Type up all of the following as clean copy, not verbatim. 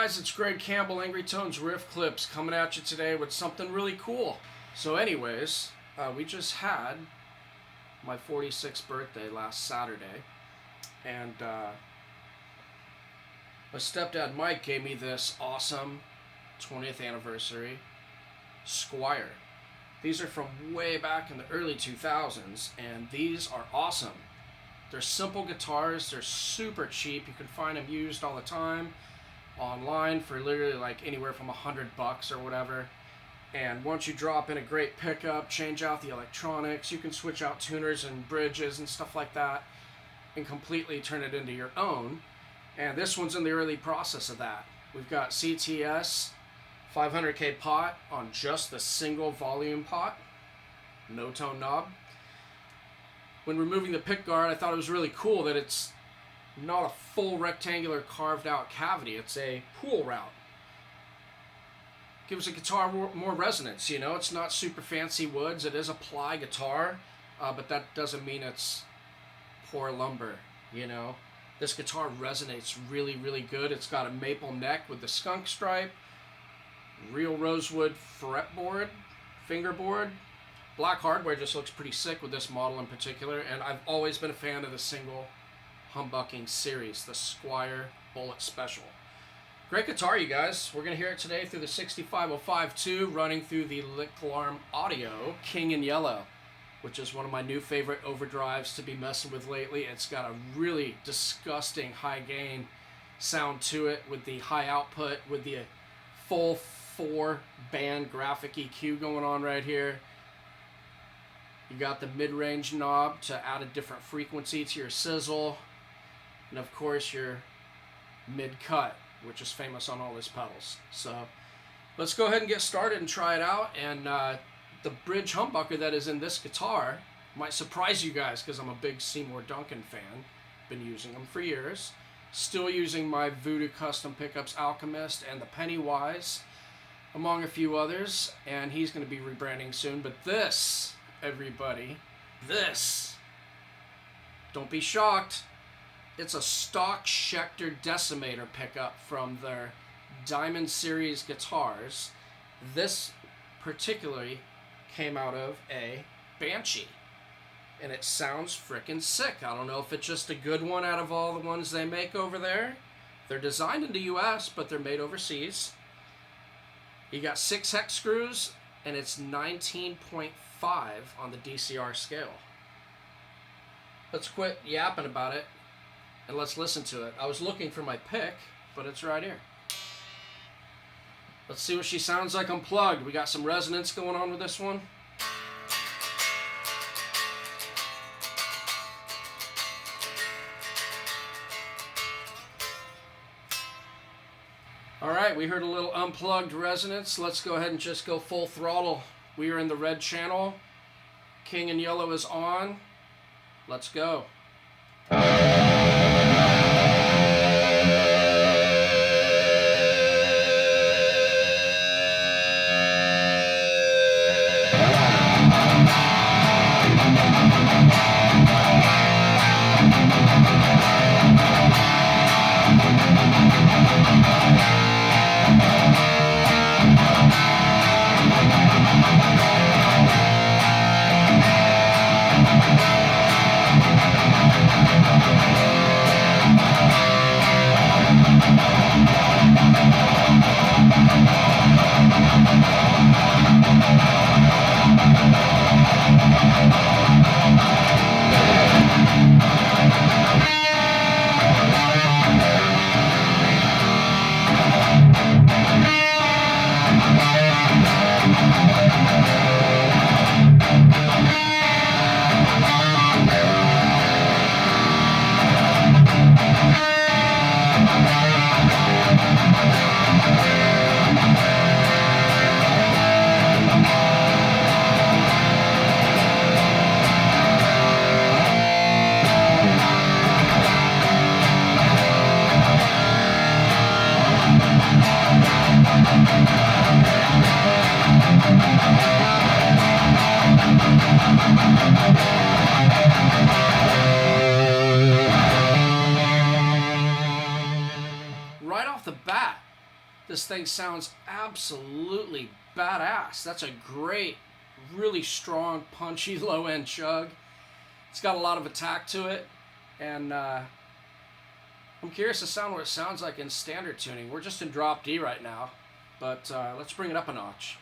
guys, it's Greg Campbell, Angry Tones Riff Clips, coming at you today with something really cool. So anyways, we just had my 46th birthday last Saturday, and my stepdad Mike gave me this awesome 20th anniversary Squier. These are from way back in the early 2000s, and these are awesome. They're simple guitars, they're super cheap, you can find them used all the time online for literally like anywhere from $100 or whatever. And once you drop in a great pickup, change out the electronics, you can switch out tuners and bridges and stuff like that and completely turn it into your own. And this one's in the early process of that. We've got CTS 500K pot on just the single volume pot, no tone knob. When removing the pick guard, I thought it was really cool that it's not a full rectangular carved out cavity, it's a pool route. Gives a guitar more resonance, you know. It's not super fancy woods, it is a ply guitar, but that doesn't mean it's poor lumber, you know. This guitar resonates really, really good. It's got a maple neck with the skunk stripe, real rosewood fretboard, fingerboard. Black hardware just looks pretty sick with this model in particular, and I've always been a fan of the single humbucking series, the Squier Bullet Special. Great guitar, you guys. We're going to hear it today through the 65052, running through the Lichtlaerm Audio King in Yellow, which is one of my new favorite overdrives to be messing with lately. It's got a really disgusting high gain sound to it with the high output, with the full 4-band graphic EQ going on right here. You got the mid-range knob to add a different frequency to your sizzle. And of course your mid-cut, which is famous on all his pedals. So let's go ahead and get started and try it out. And the bridge humbucker that is in this guitar might surprise you guys because I'm a big Seymour Duncan fan. Been using them for years. Still using my Voodoo Custom Pickups Alchemist and the Pennywise, among a few others. And he's going to be rebranding soon. But this, everybody, this, don't be shocked. It's a stock Schecter Decimator pickup from their Diamond Series guitars. This particularly came out of a Banshee, and it sounds frickin' sick. I don't know if it's just a good one out of all the ones they make over there. They're designed in the US, but they're made overseas. You got 6 hex screws, and it's 19.5 on the DCR scale. Let's quit yapping about it and let's listen to it. I was looking for my pick, but it's right here. Let's see what she sounds like unplugged. We got some resonance going on with this one. Alright, we heard a little unplugged resonance. Let's go ahead and just go full throttle. We are in the red channel. King in Yellow is on. Let's go. this thing sounds absolutely badass. That's a great, really strong, punchy low-end chug. It's got a lot of attack to it, and I'm curious to sound what it sounds like in standard tuning. We're just in drop D right now, but let's bring it up a notch.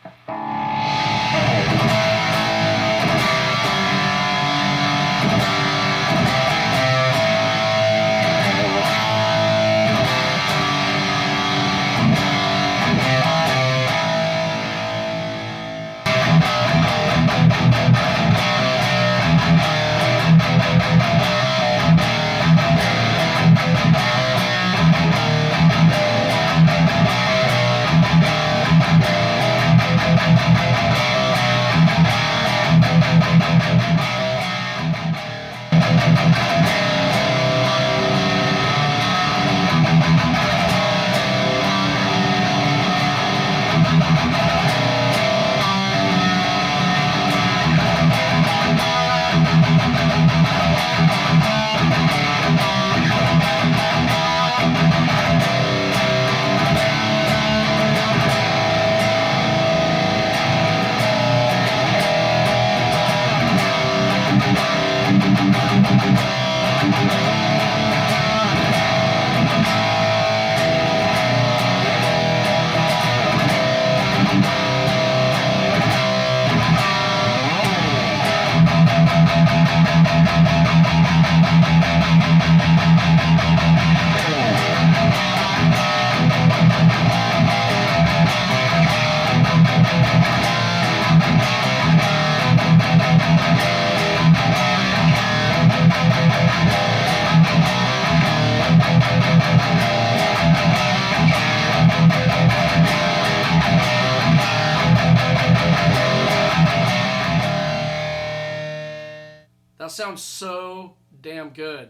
That sounds so damn good.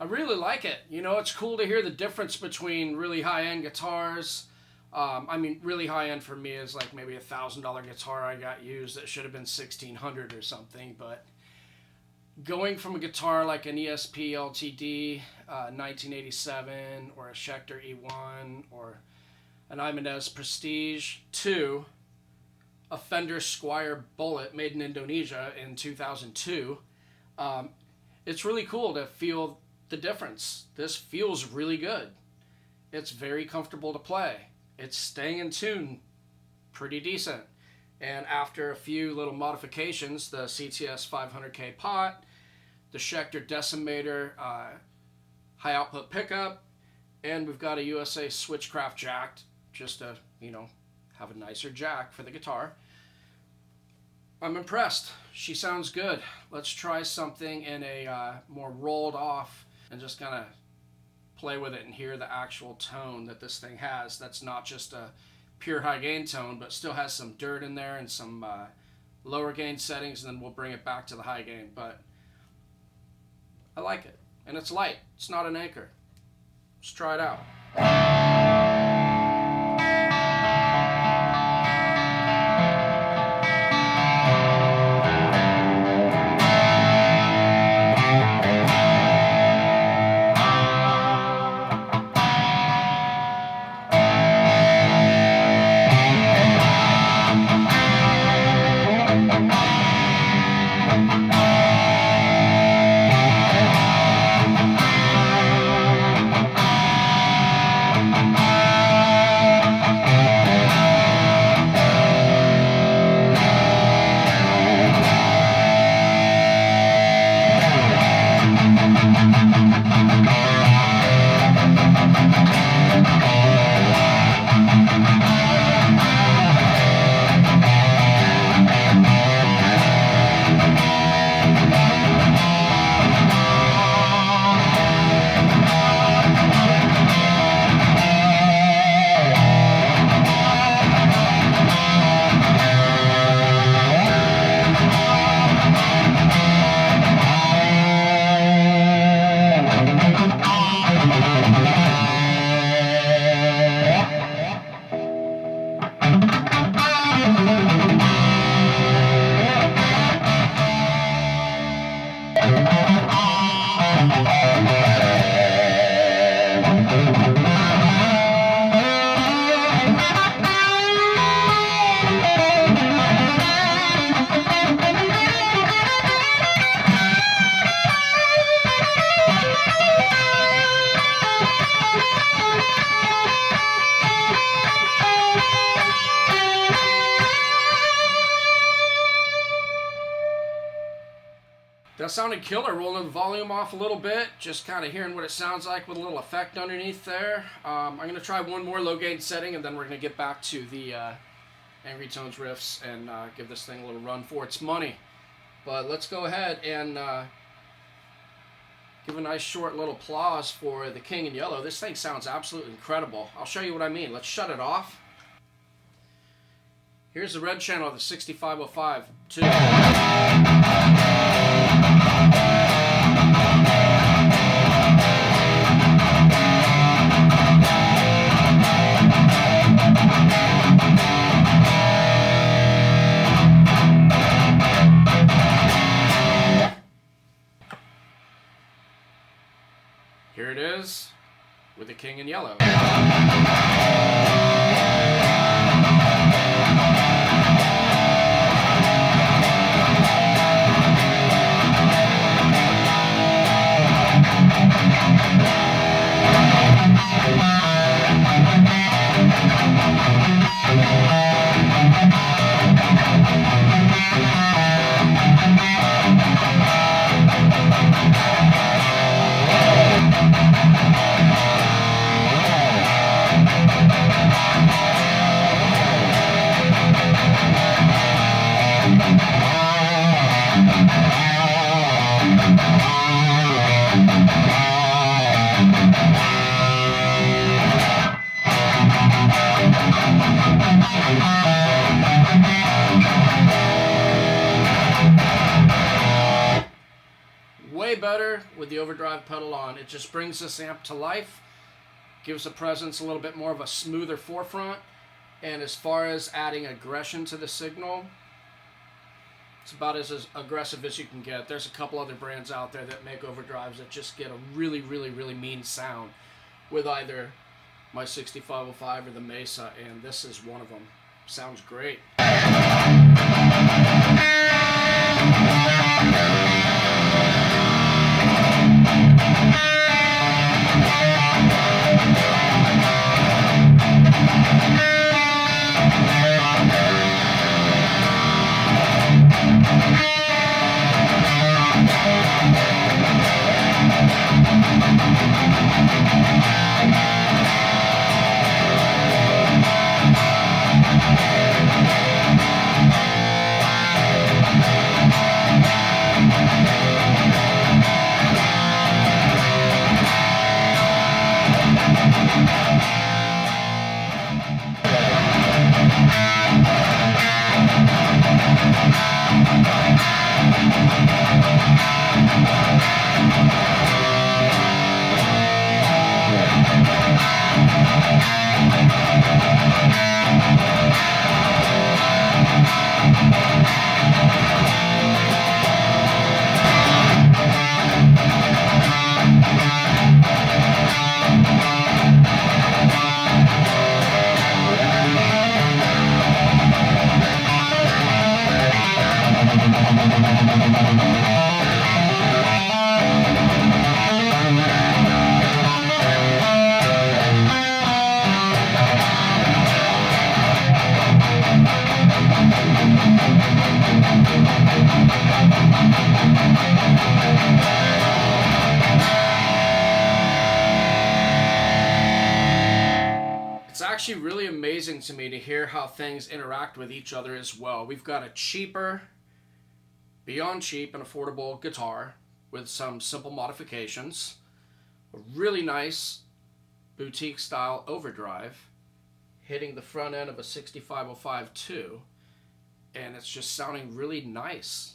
I really like it. You know, it's cool to hear the difference between really high-end guitars. I mean, really high-end for me is like maybe $1,000 guitar I got used that should have been $1,600 or something. But going from a guitar like an ESP LTD 1987 or a Schecter E1 or an Ibanez Prestige to a Fender Squier Bullet made in Indonesia in 2002, it's really cool to feel the difference. This feels really good. It's very comfortable to play. It's staying in tune pretty decent. And after a few little modifications, the CTS 500K pot, the Schecter Decimator high output pickup, and we've got a USA Switchcraft jack just to, you know, have a nicer jack for the guitar. I'm impressed. She sounds good. Let's try something in a more rolled off and just kind of play with it and hear the actual tone that this thing has. That's not just a pure high gain tone, but still has some dirt in there and some lower gain settings, and then we'll bring it back to the high gain. But I like it, and it's light. It's not an anchor. Let's try it out. sounded killer. Rolling the volume off a little bit, just kind of hearing what it sounds like with a little effect underneath there. I'm going to try one more low gain setting, and then we're going to get back to the Angry Tones riffs and give this thing a little run for its money. But let's go ahead and give a nice short little applause for the King in Yellow. This thing sounds absolutely incredible. I'll show you what I mean. Let's shut it off. Here's the red channel of the 6505 2. Here it is with the King in Yellow. Way better with the overdrive pedal on. It just brings this amp to life, gives the presence a little bit more of a smoother forefront, and as far as adding aggression to the signal, it's about as aggressive as you can get. There's a couple other brands out there that make overdrives that just get a really, really, really mean sound with either my 6505 or the Mesa, and this is one of them. Sounds great. It's actually really amazing to me to hear how things interact with each other as well. We've got a cheaper, beyond cheap and affordable guitar with some simple modifications, a really nice boutique style overdrive hitting the front end of a 6505 2, and it's just sounding really nice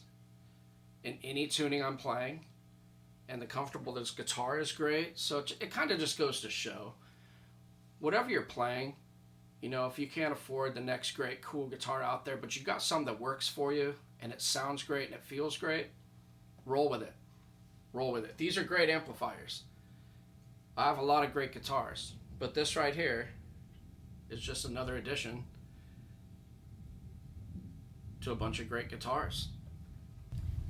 in any tuning I'm playing, and the comfortable this guitar is great. So it kind of just goes to show, whatever you're playing, you know, if you can't afford the next great cool guitar out there, but you got some that works for you and it sounds great and it feels great, roll with it. Roll with it. These are great amplifiers. I have a lot of great guitars, but this right here is just another addition to a bunch of great guitars.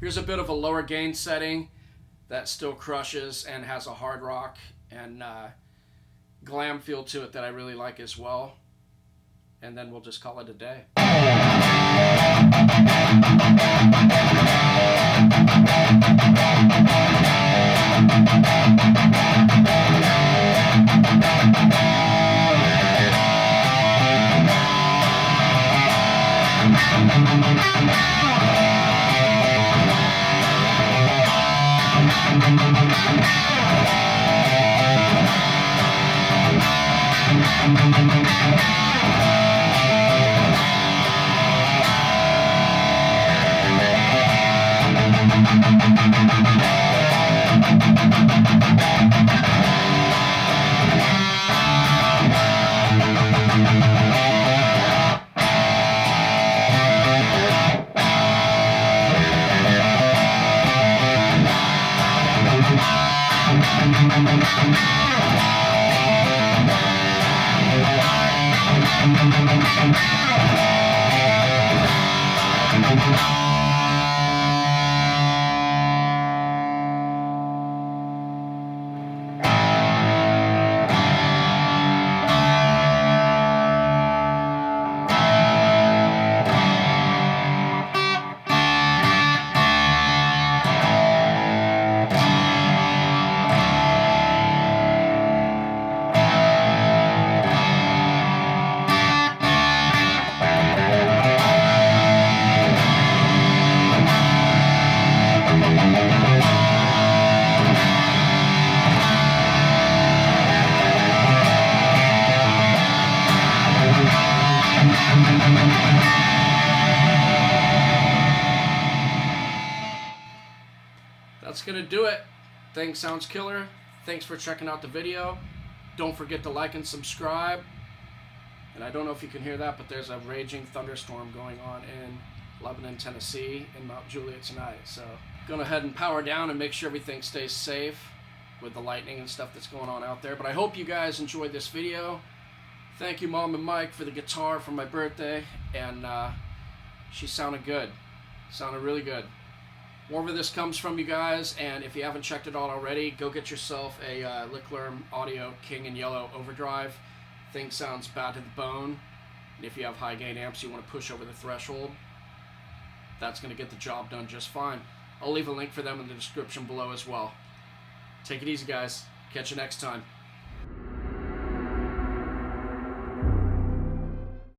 Here's a bit of a lower gain setting that still crushes and has a hard rock and glam feel to it that I really like as well. and then we'll just call it a day. That's gonna do it. Thing sounds killer. Thanks for checking out the video. Don't forget to like and subscribe. And I don't know if you can hear that, but there's a raging thunderstorm going on in Lebanon, Tennessee, in Mount Juliet tonight. So go ahead and power down and make sure everything stays safe with the lightning and stuff that's going on out there. But I hope you guys enjoyed this video. Thank you, Mom and Mike, for the guitar for my birthday. And she sounded good. Sounded really good. Wherever this comes from, you guys, and if you haven't checked it out already, go get yourself a Lichtlaerm Audio King in Yellow Overdrive. Thing sounds bad to the bone. And if you have high gain amps you want to push over the threshold, that's going to get the job done just fine. I'll leave a link for them in the description below as well. Take it easy, guys. Catch you next time.